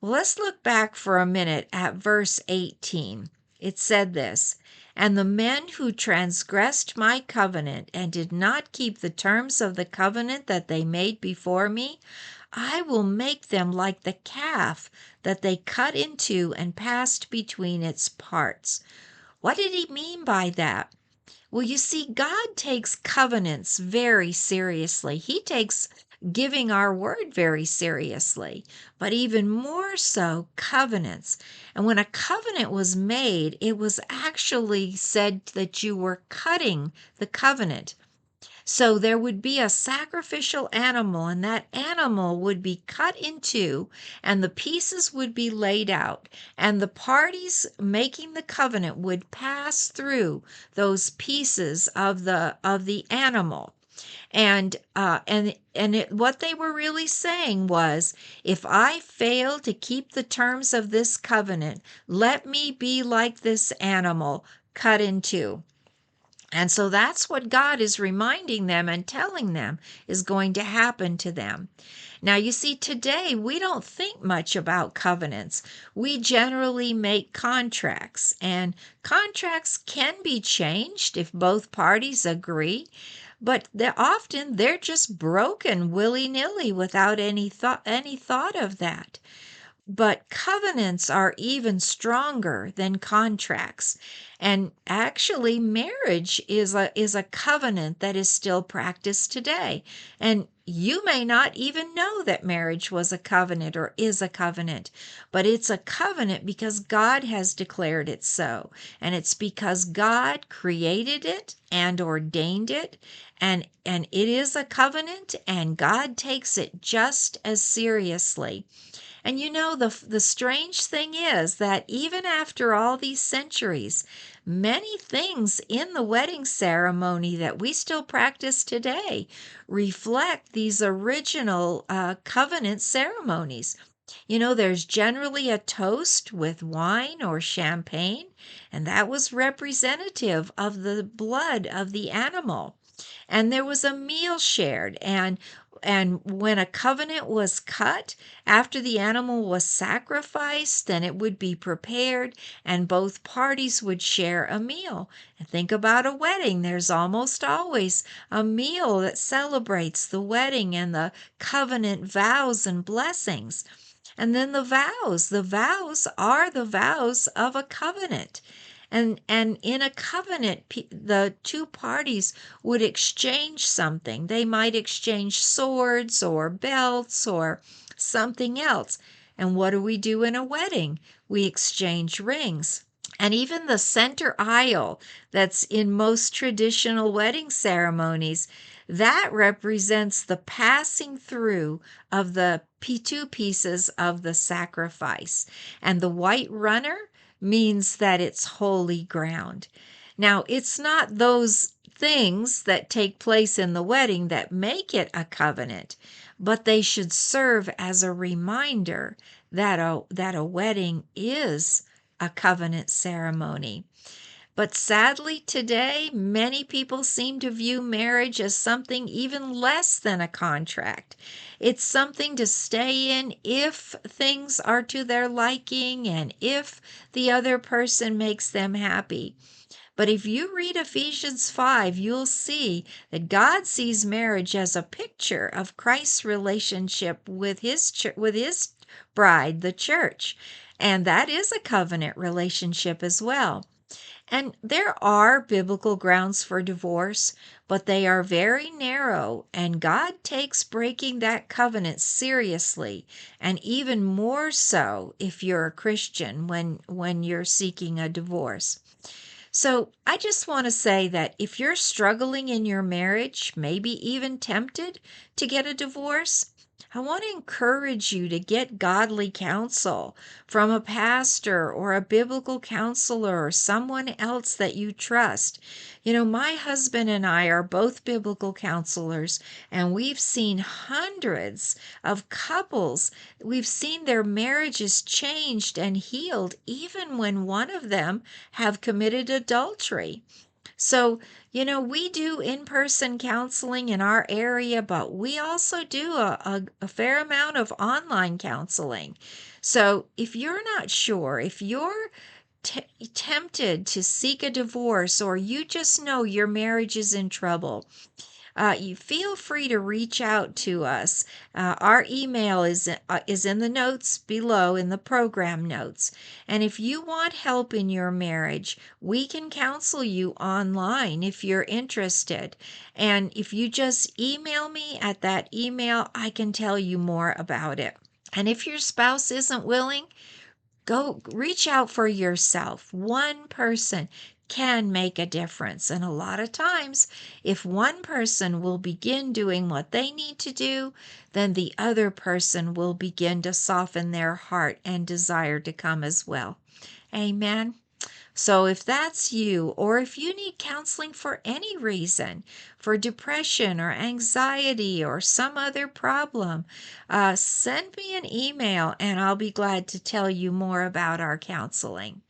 Well, let's look back for a minute at verse 18. It said this, "And the men who transgressed my covenant and did not keep the terms of the covenant that they made before me, I will make them like the calf that they cut in two and passed between its parts." What did he mean by that? Well, you see, God takes covenants very seriously. He takes giving our word very seriously, but even more so, covenants. And when a covenant was made, it was actually said that you were cutting the covenant. So there would be a sacrificial animal, and that animal would be cut in two, and the pieces would be laid out, and the parties making the covenant would pass through those pieces of the animal. What they were really saying was, if I fail to keep the terms of this covenant, let me be like this animal cut in two. And so that's what God is reminding them and telling them is going to happen to them. Now, you see, today we don't think much about covenants. We generally make contracts, and contracts can be changed if both parties agree, but often they're just broken willy-nilly without any thought of that. But covenants are even stronger than contracts. And actually, marriage is a covenant that is still practiced today. And you may not even know that marriage was a covenant or is a covenant, but it's a covenant because God has declared it so. And it's because God created it and ordained it. And it is a covenant, and God takes it just as seriously. And the strange thing is that even after all these centuries, many things in the wedding ceremony that we still practice today reflect these original covenant ceremonies. There's generally a toast with wine or champagne, and that was representative of the blood of the animal. And there was a meal shared, and when a covenant was cut, after the animal was sacrificed, then it would be prepared and both parties would share a meal. And think about a wedding. There's almost always a meal that celebrates the wedding and the covenant vows and blessings. And then the vows are the vows of a covenant. And in a covenant, the two parties would exchange something. They might exchange swords or belts or something else. And what do we do in a wedding? We exchange rings. And even the center aisle that's in most traditional wedding ceremonies, that represents the passing through of the two pieces of the sacrifice. And the white runner means that it's holy ground. Now, it's not those things that take place in the wedding that make it a covenant, but they should serve as a reminder that a wedding is a covenant ceremony. But sadly, today, many people seem to view marriage as something even less than a contract. It's something to stay in if things are to their liking and if the other person makes them happy. But if you read Ephesians 5, you'll see that God sees marriage as a picture of Christ's relationship with his bride, the church. And that is a covenant relationship as well. And there are biblical grounds for divorce, but they are very narrow, and God takes breaking that covenant seriously, and even more so if you're a Christian when you're seeking a divorce. So I just want to say that if you're struggling in your marriage, maybe even tempted to get a divorce, I want to encourage you to get godly counsel from a pastor or a biblical counselor or someone else that you trust. My husband and I are both biblical counselors, and we've seen hundreds of couples. We've seen their marriages changed and healed, even when one of them have committed adultery. So, we do in-person counseling in our area, but we also do a fair amount of online counseling. So if you're not sure, if you're tempted to seek a divorce, or you just know your marriage is in trouble, you feel free to reach out to us. Our email is in the notes below, in the program notes. And if you want help in your marriage, we can counsel you online if you're interested. And if you just email me at that email, I can tell you more about it. And if your spouse isn't willing, go reach out for yourself. One person can make a difference. And a lot of times, if one person will begin doing what they need to do, then the other person will begin to soften their heart and desire to come as well. Amen. So if that's you, or if you need counseling for any reason, for depression or anxiety or some other problem, send me an email and I'll be glad to tell you more about our counseling.